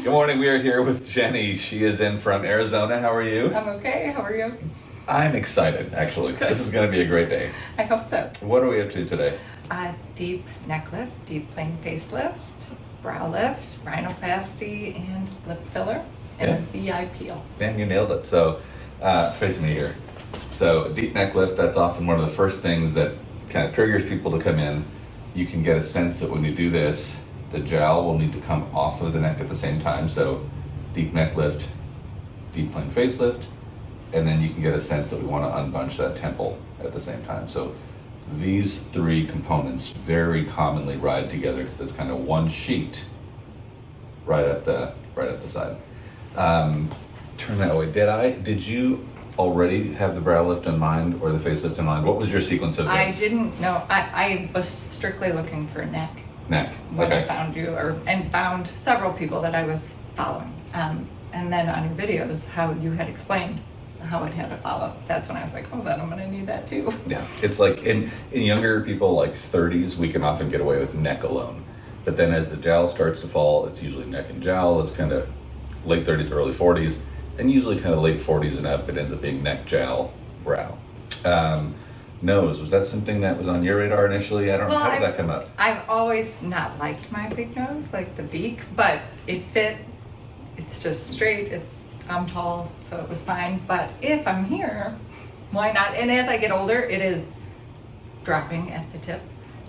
Good morning. We are here with Jenny. She is in from Arizona. How are you? I'm okay. How are you? I'm excited, actually. Good. This is going to be a great day. I hope so. What are we up to today? Deep neck lift, deep plane facelift, brow lift, rhinoplasty, and lip filler, and a VI peel. Man, you nailed it. So, face me here. So, deep neck lift, that's often one of the first things that kind of triggers people to come in. You can get a sense that when you do this, the jowl will need to come off of the neck at the same time. So, deep neck lift, deep plane facelift, and then you can get a sense that we want to unbunch that temple at the same time. So, these three components very commonly ride together because it's kind of one sheet right up the side. Turn that way. Did you already have the brow lift in mind or the facelift in mind? What was your sequence of this? I didn't know. I was strictly looking for neck. Neck. When Okay. I found you, and found several people that I was following. And then on your videos, how you had explained how it had to follow. That's when I was like, oh, then I'm gonna need that too. Yeah, it's like in younger people, like 30s, we can often get away with neck alone. But then as the jowl starts to fall, it's usually neck and jowl. It's kind of late 30s, early 40s, and usually kind of late 40s and up, it ends up being neck, jowl, brow. Nose, was that something that was on your radar initially? I don't know, how did that come up? I've always not liked my big nose, like the beak, but it fit. It's just straight, I'm tall, so it was fine. But if I'm here, why not? And as I get older, it is dropping at the tip,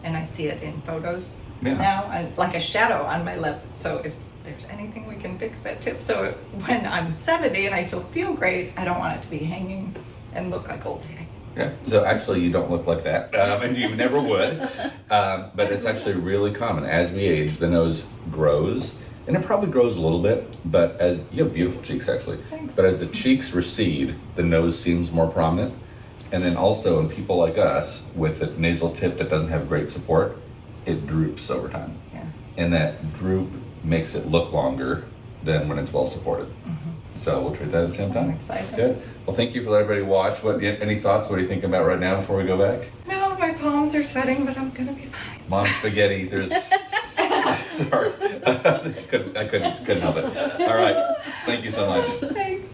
and I see it in photos now, like a shadow on my lip. So if there's anything we can fix that tip, so when I'm 70 and I still feel great, I don't want it to be hanging and look like old hag. Yeah, so actually you don't look like that, and you never would, but it's actually really common. As we age, the nose grows, and it probably grows a little bit, but as you have beautiful cheeks actually, Thanks. But as the cheeks recede, the nose seems more prominent. And then also in people like us with a nasal tip that doesn't have great support, it droops over time. Yeah. And that droop makes it look longer than when it's well supported. Mm-hmm. So we'll treat that at the same time. I'm excited. Good. Well, thank you for letting everybody watch. Any thoughts? What are you thinking about right now before we go back? No, my palms are sweating, but I'm gonna be fine. Mom spaghetti. There's. Sorry, I couldn't help it. All right. Thank you so much. Thanks.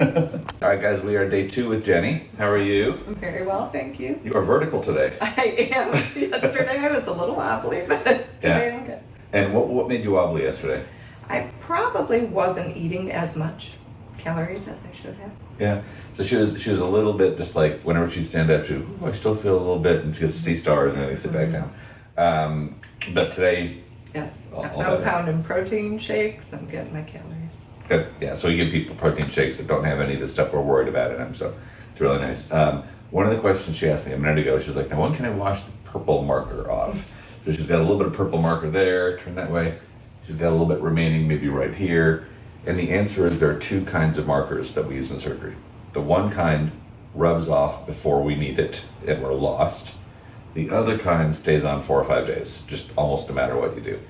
All right, guys. We are day 2 with Jenny. How are you? I'm very well, thank you. You are vertical today. I am. Yesterday I was a little wobbly, but today I'm good. And what made you wobbly yesterday? I probably wasn't eating as much calories as I should have. Yeah. So she was a little bit just like whenever she'd stand up, she I still feel a little bit, and she would see stars and then they sit back down. But today. Yes, All I'm pounding protein shakes. I'm getting my calories. Good. Yeah, so we give people protein shakes that don't have any of the stuff we're worried about in them, so it's really nice. One of the questions she asked me a minute ago, she was like, now when can I wash the purple marker off? So she's got a little bit of purple marker there, turn that way. She's got a little bit remaining maybe right here. And the answer is there are 2 kinds of markers that we use in surgery. The one kind rubs off before we need it and we're lost. The other kind stays on 4 or 5 days, just almost no matter what you do.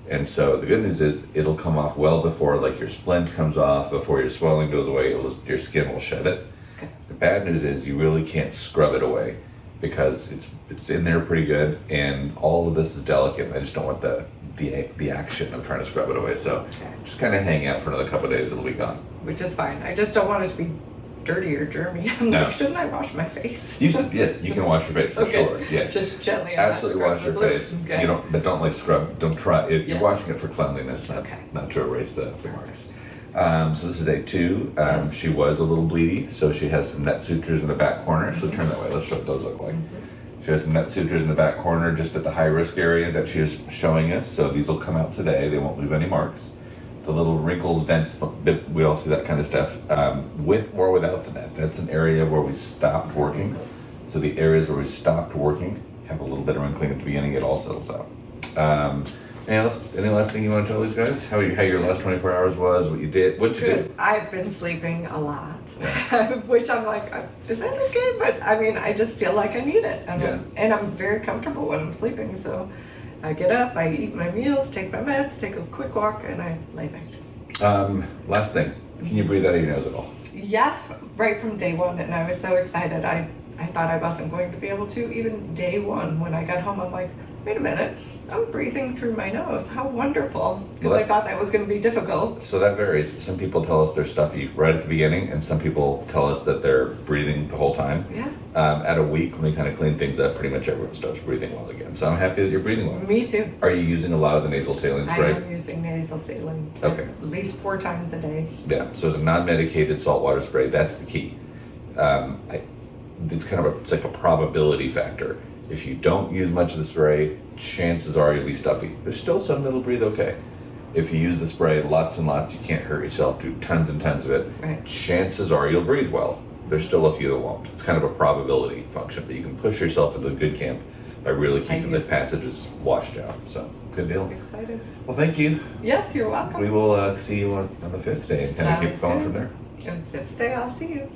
And so the good news is it'll come off well before like your splint comes off, before your swelling goes away, your skin will shed it. Okay. The bad news is you really can't scrub it away because it's in there pretty good, and all of this is delicate. I just don't want the action of trying to scrub it away. So just kind of hang out for another couple of days, it'll be gone. Which is fine. I just don't want it to be dirty or germy. I'm like, shouldn't I wash my face? Yes, you can wash your face for sure. Yes, just gently. Absolutely wash your face. Okay. You don't, but don't like scrub. Don't try it. You're washing it for cleanliness, not to erase the marks. So this is day 2. She was a little bleedy, so she has some net sutures in the back corner. So turn that way. Let's show what those look like. She has some net sutures in the back corner, just at the high risk area that she is showing us. So these will come out today. They won't leave any marks. The little wrinkles, dents, we all see that kind of stuff, with or without the net. That's an area where we stopped working. So the areas where we stopped working have a little bit of wrinkling at the beginning. It all settles out. Any last thing you want to tell these guys? How your last 24 hours was, what you did, what you did? I've been sleeping a lot, which I'm like, is that okay? But I mean, I just feel like I need it. And I'm very comfortable when I'm sleeping. So I get up, I eat my meals, take my meds, take a quick walk, and I lay back down. Last thing, can you breathe out of your nose at all? Yes, right from day 1, and I was so excited. I thought I wasn't going to be able to. Even day 1, when I got home, I'm like, wait a minute, I'm breathing through my nose. How wonderful. Because Well, I thought that was going to be difficult. So that varies. Some people tell us they're stuffy right at the beginning, and some people tell us that they're breathing the whole time. Yeah. At a week, when we kind of clean things up, pretty much everyone starts breathing well again. So I'm happy that you're breathing well. Me too. Are you using a lot of the nasal saline I spray? am using nasal saline Okay. at least 4 times a day. Yeah, so it's a non-medicated saltwater spray. That's the key. It's kind of it's like a probability factor. If you don't use much of the spray, chances are you'll be stuffy. There's still some that'll breathe okay. If you use the spray lots and lots, you can't hurt yourself. Do tons and tons of it. Right. Chances are you'll breathe well. There's still a few that won't. It's kind of a probability function, but you can push yourself into a good camp by really keeping the passages washed out. So good deal. Excited. Well, thank you. Yes, you're welcome. We will see you on the 5th day and kind of keep Sounds going good. from there. And 5th day, I'll see you.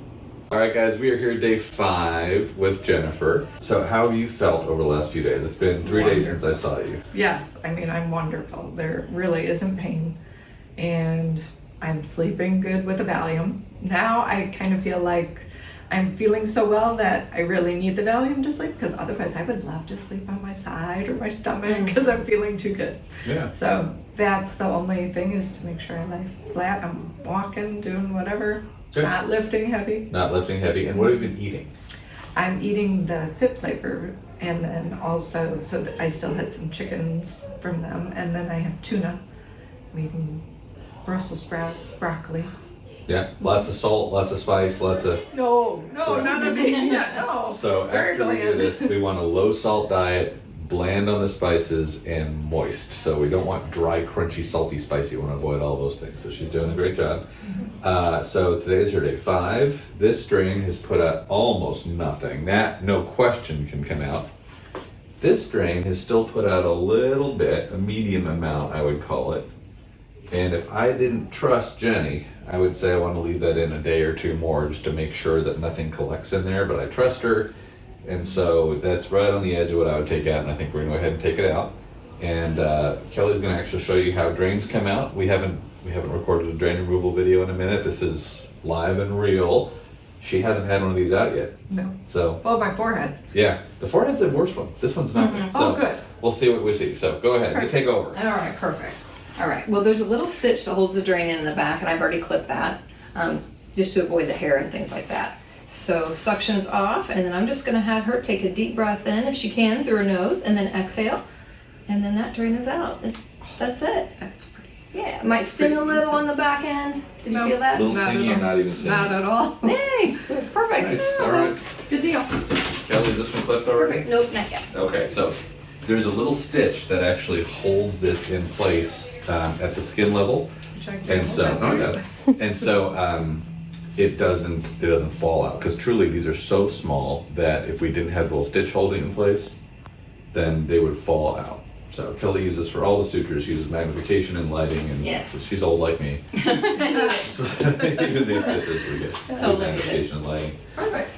All right, guys, we are here day 5 with Jennifer. So how have you felt over the last few days? It's been 3 days since I saw you. Yes, I mean, I'm wonderful. There really isn't pain. And I'm sleeping good with the Valium. Now I kind of feel like I'm feeling so well that I really need the Valium to sleep, because otherwise I would love to sleep on my side or my stomach because I'm feeling too good. Yeah. So that's the only thing, is to make sure I lay flat. I'm walking, doing whatever, Good. not lifting heavy. Not lifting heavy. And what have you been eating? I'm eating the Fit flavor, and then also, so that I still had some chickens from them, and then I have tuna. I'm eating Brussels sprouts, broccoli. Yeah, lots of salt, lots of spice, lots of... No, none of it. Yeah, no. So Very after we do bland. this, we want a low salt diet, bland on the spices, and moist. So we don't want dry, crunchy, salty, spicy. We want to avoid all those things. So she's doing a great job. So today is your day 5. This strain has put out almost nothing. That, no question, can come out. This strain has still put out a little bit, a medium amount, I would call it. And if I didn't trust Jenny, I would say I want to leave that in a day or 2 more just to make sure that nothing collects in there, but I trust her. And so that's right on the edge of what I would take out, and I think we're going to go ahead and take it out. And Kelly's going to actually show you how drains come out. We haven't recorded a drain removal video in a minute. This is live and real. She hasn't had one of these out yet. No. So, Well, my forehead. yeah, the forehead's a worse one. This one's not good. So Oh, good. We'll see what we see. So go ahead, you Perfect. take over. All right, perfect. All right, well, there's a little stitch that holds the drain in the back, and I've already clipped that, just to avoid the hair and things like that. So suction's off, and then I'm just gonna have her take a deep breath in, if she can, through her nose, and then exhale, and then that drain is out. That's it. That's pretty. Yeah, it might sting a little on the back end. Did you No. feel that? Little Not stingy at and all. not even stingy. Not at all. Yay, perfect. Nice, Yeah, all right. Good deal. Kelly, is this one clipped already? Perfect, nope, not yet. Okay, so there's a little stitch that actually holds this in place at the skin level, and so it doesn't fall out, because truly these are so small that if we didn't have the little stitch holding in place, then they would fall out. So Kelly uses for all the sutures. She uses magnification and lighting, and Yes. she's old like me. So even these stitches we get Totally get it. magnification and lighting. Perfect.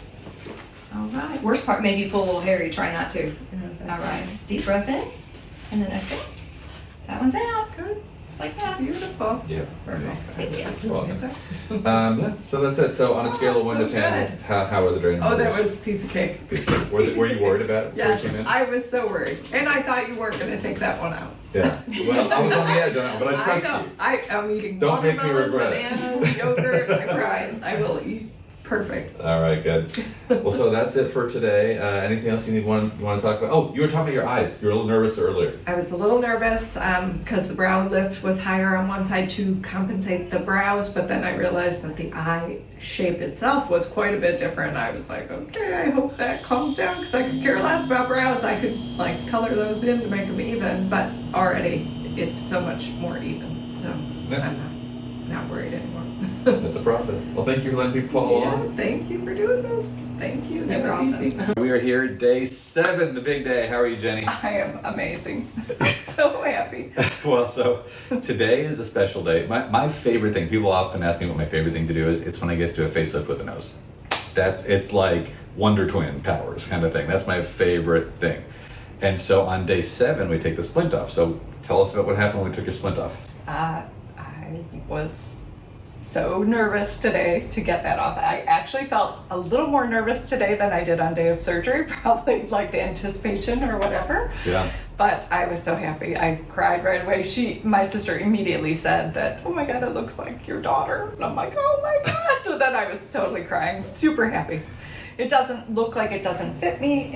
All right, worst part, maybe you pull a little hair, you try not to. All right, deep breath in, and then exhale. That one's out. Good. Just like that. Beautiful. Yeah. Perfect. Thank you. You're welcome. Yeah, so that's it. So on a scale of 1 to so 10, good. how are the drain Oh, that removals? was a piece of cake. Were you worried about it before Yes, you came in? I was so worried. And I thought you weren't going to take that one out. Yeah. Well, I was on the edge on it, but I trust know. you. I'm eating Don't make me watermelon, regret it. bananas, yogurt. I promise. Right. I will eat perfect. All right, good. Well, so that's it for today. Anything else you want to talk about? Oh, you were talking about your eyes. You were a little nervous earlier. I was a little nervous because the brow lift was higher on one side to compensate the brows, but then I realized that the eye shape itself was quite a bit different. I was like, okay, I hope that calms down, because I could care less about brows. I could like color those in to make them even, but already it's so much more even. So Yeah. I'm not worried anymore. That's a process. Well, thank you for letting people follow Yeah, along. thank you for doing this. Thank you. That You're was awesome. easy. We are here, day 7, the big day. How are you, Jenny? I am amazing. So happy. Well, so today is a special day. My favorite thing, people often ask me what my favorite thing to do is, it's when I get to do a facelift with a nose. It's like Wonder Twin powers kind of thing. That's my favorite thing. And so on day 7, we take the splint off. So tell us about what happened when we took your splint off. I was so nervous today to get that off. I actually felt a little more nervous today than I did on day of surgery, probably like the anticipation or whatever. Yeah. But I was so happy. I cried right away. My sister immediately said that, oh my God, it looks like your daughter. And I'm like, oh my God. So then I was totally crying, super happy. It doesn't look like it doesn't fit me.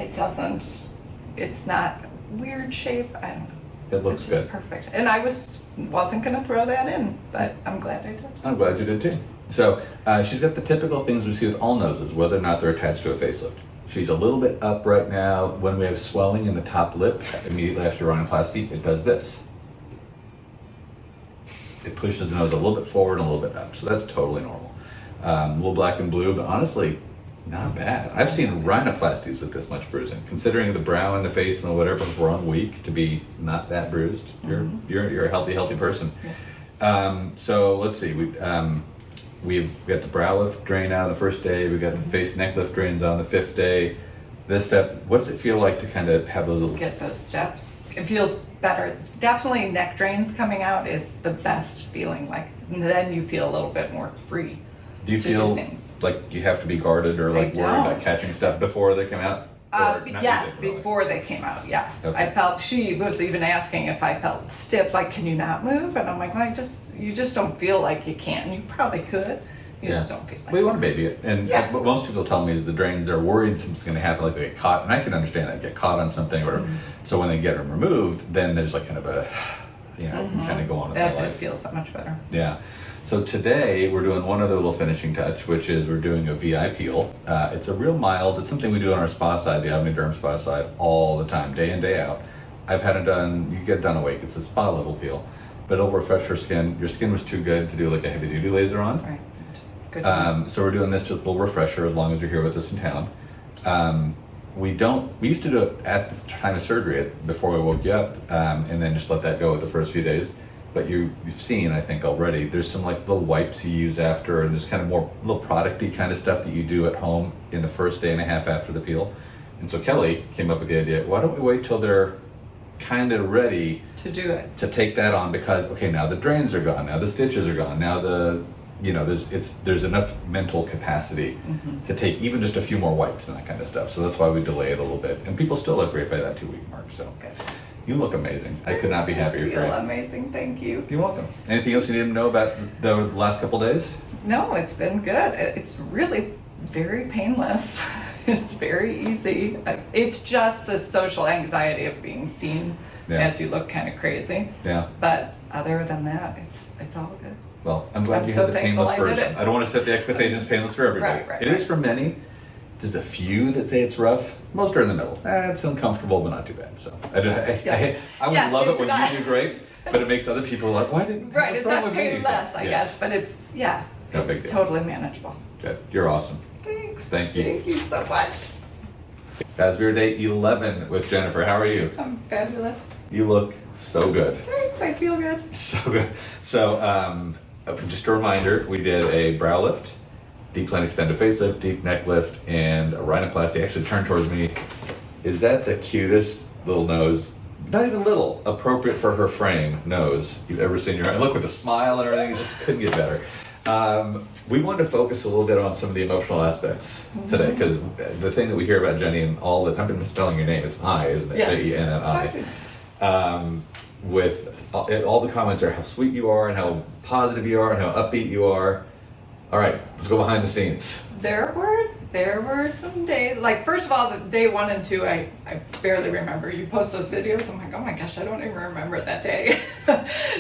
It's not weird shape. I don't know. It looks it's good. Just perfect. And I wasn't going to throw that in, but I'm glad I did. I'm glad you did too. So she's got the typical things we see with all noses, whether or not they're attached to a facelift. She's a little bit up right now. When we have swelling in the top lip, immediately after rhinoplasty, it does this. It pushes the nose a little bit forward and a little bit up. So that's totally normal. A little black and blue, but honestly, not bad. I've seen rhinoplasties with this much bruising. Considering the brow and the face and the whatever wrong week to be not that bruised, you're a healthy person. Yeah. So let's see. We've got the Browlift drain out on the first day. We've got the face Necklift drains on the 5th day. This step, what's it feel like to kind of have those little... Get those steps. It feels better. Definitely neck drains coming out is the best feeling. Like, then you feel a little bit more free. Do you feel like you have to be guarded or like worried about catching stuff before they come out? Yes, before they came out, yes. Okay. She was even asking if I felt stiff, like, can you not move? And I'm like, well, you just don't feel like you can. You probably could. You just don't feel like we want to baby it. And what most people tell me is the drains, they're worried something's going to happen, like they get caught. And I can understand that, get caught on something. Or so when they get them removed, then there's like kind of a, kind of go on with their life. That did feel so much better. Yeah. So today we're doing one other little finishing touch, which is we're doing a VI peel. It's a real mild, it's something we do on our spa side, the Omniderm spa side, all the time, day in, day out. I've had it done, you get it done awake, it's a spa level peel, but it'll refresh your skin. Your skin was too good to do like a heavy duty laser on. Right. Good. So we're doing this just a little refresher as long as you're here with us in town. We used to do it at the time of surgery before we woke you up, and then just let that go with the first few days. But you've seen, I think already, there's some like little wipes you use after, and there's kind of more little product-y kind of stuff that you do at home in the first day and a half after the peel. And so Kelly came up with the idea, why don't we wait till they're kind of ready to do it, to take that on, because okay, now the drains are gone, now the stitches are gone, now there's enough mental capacity to take even just a few more wipes and that kind of stuff. So that's why we delay it a little bit, and people still look great by that 2-week mark. So you look amazing. I could not be happier for you. You feel amazing. Thank you. You're welcome. Anything else you need to know about the last couple days? No, it's been good. It's really very painless. It's very easy. It's just the social anxiety of being seen as you look kind of crazy. Yeah. But other than that, it's all good. Well, I'm glad you had the painless version. I don't want to set the expectations painless for everybody. Right. It is for many. There's a few that say it's rough. Most are in the middle. It's uncomfortable, but not too bad. So I would love it when you do great, but it makes other people like, why didn't? Right, it's not painless, I guess, but it's totally manageable. Good. You're awesome. Thanks. Thank you. Thank you so much. Guys, we're day 11 with Jennifer. How are you? I'm fabulous. You look so good. Thanks. I feel good. So good. So just a reminder, we did a brow lift, deep line extended facelift, deep neck lift, and a rhinoplasty. Actually, turn towards me. Is that the cutest little nose? Not even little, appropriate for her frame nose you've ever seen. Your look with the smile and everything, it just couldn't get better. We wanted to focus a little bit on some of the emotional aspects today, because the thing that we hear about Jenni and all that, I've been misspelling your name, it's I, isn't it? Jenni. With all the comments are how sweet you are and how positive you are and how upbeat you are. All right, let's go behind the scenes. There were some days, like first of all, the day 1 and 2, I barely remember. You post those videos, I'm like, oh my gosh, I don't even remember that day.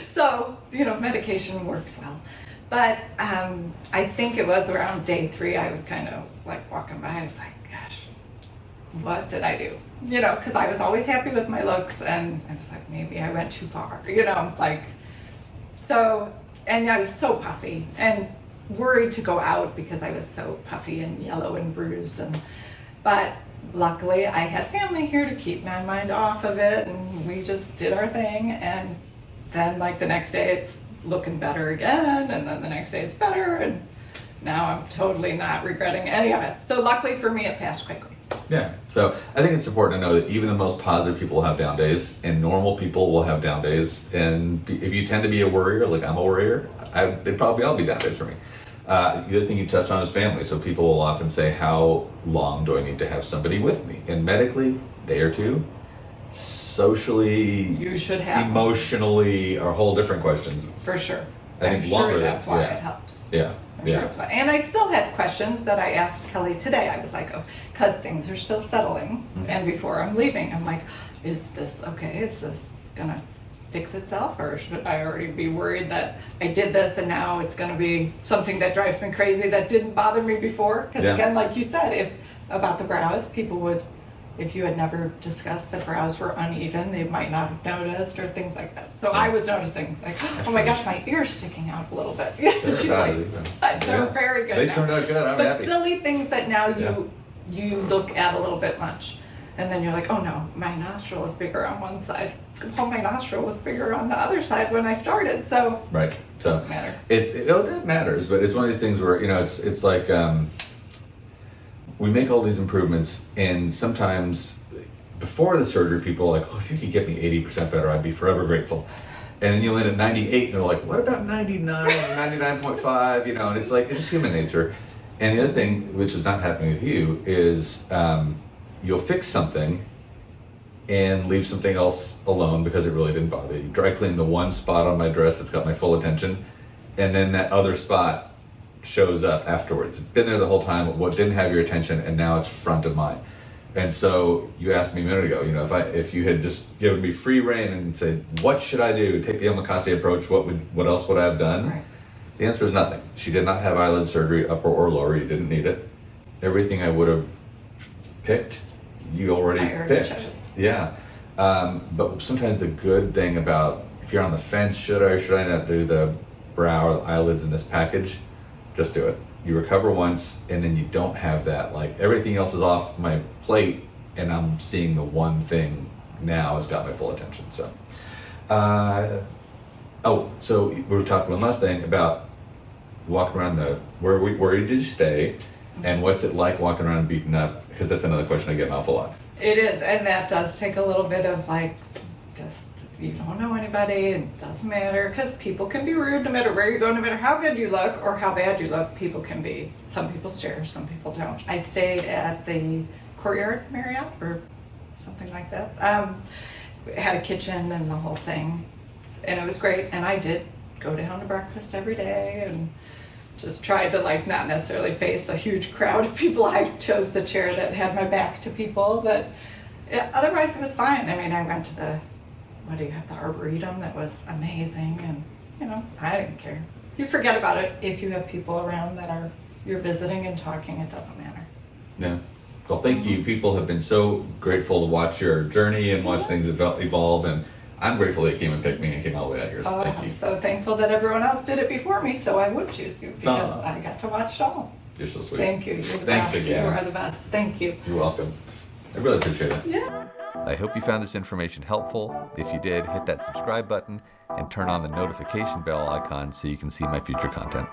So, medication works well. But I think it was around day 3, I would kind of like walking by, I was like, gosh, what did I do? Because I was always happy with my looks, and I was like, maybe I went too far, so, and I was so puffy and worried to go out because I was so puffy and yellow and bruised, but luckily I had family here to keep my mind off of it, and we just did our thing, and then like the next day it's looking better again, and then the next day it's better, and now I'm totally not regretting any of it. So luckily for me, it passed quickly. Yeah, so I think it's important to know that even the most positive people will have down days, and normal people will have down days, and if you tend to be a worrier, like I'm a worrier, they'd probably all be down days for me. The other thing you touch on is family. So people will often say, how long do I need to have somebody with me? And medically, day or 2, socially, You should have emotionally, are whole different questions. for sure. I I'm think longer sure that's why yeah. it helped. Yeah. I'm sure it's why. And I still had questions that I asked Kelly today. I was like, oh, because things are still settling, and before I'm leaving, I'm like, is this okay? Is this gonna fix itself, or should I already be worried that I did this and now it's gonna be something that drives me crazy that didn't bother me before? Because again, like you said, if about the brows, people would, if you had never discussed that brows were uneven, they might not have noticed, or things like that. So I was noticing, like, oh my gosh, my ear's sticking out a little bit. She's like, they're very good. They now. turned out good. I'm But happy. silly things that now you look at a little bit much, and then you're like, oh no, my nostril is bigger on one side. Well, my nostril was bigger on the other side when I started, so Right. So doesn't matter. It matters, but it's one of these things where it's like we make all these improvements, and sometimes before the surgery, people are like, oh, if you could get me 80% better, I'd be forever grateful. And then you land at 98, and they're like, what about 99, 99.5? And it's like, it's human nature. And the other thing, which is not happening with you, is you'll fix something and leave something else alone because it really didn't bother you. Dry clean the one spot on my dress that's got my full attention, and then that other spot shows up afterwards. It's been there the whole time, what didn't have your attention, and now it's front of mind. And so you asked me a minute ago, if you had just given me free rein and said, what should I do? Take the omakase approach, what else would I have done? Right. The answer is nothing. She did not have eyelid surgery, upper or lower. You didn't need it. Everything I would have picked, you already picked. Chose. Yeah. But sometimes the good thing about, if you're on the fence, should I or should I not do the brow or the eyelids in this package? Just do it. You recover once, and then you don't have that. Like, everything else is off my plate, and I'm seeing the one thing now has got my full attention. So, so we were talking one last thing about walking around where did you stay, and what's it like walking around beaten up? Because that's another question I get an awful lot. It is, and that does take a little bit of just, you don't know anybody, and it doesn't matter, because people can be rude no matter where you go, no matter how good you look or how bad you look. People can be, some people stare, some people don't. I stayed at the Courtyard Marriott or something like that. It had a kitchen and the whole thing, and it was great. And I did go down to breakfast every day and just tried to not necessarily face a huge crowd of people. I chose the chair that had my back to people, but otherwise it was fine. I mean, I went to the Arboretum that was amazing, and I didn't care. You forget about it if you have people around that you're visiting and talking. It doesn't matter. Yeah. Well, thank you. People have been so grateful to watch your journey and watch things evolve, and I'm grateful that you came and picked me and came all the way out here. So thank you. I'm so thankful that everyone else did it before me, so I would choose you because I got to watch it all. You're so sweet. Thank you. You're the Thanks best. again. You are the best. Thank you. You're welcome. I really appreciate it. Yeah. I hope you found this information helpful. If you did, hit that subscribe button and turn on the notification bell icon so you can see my future content.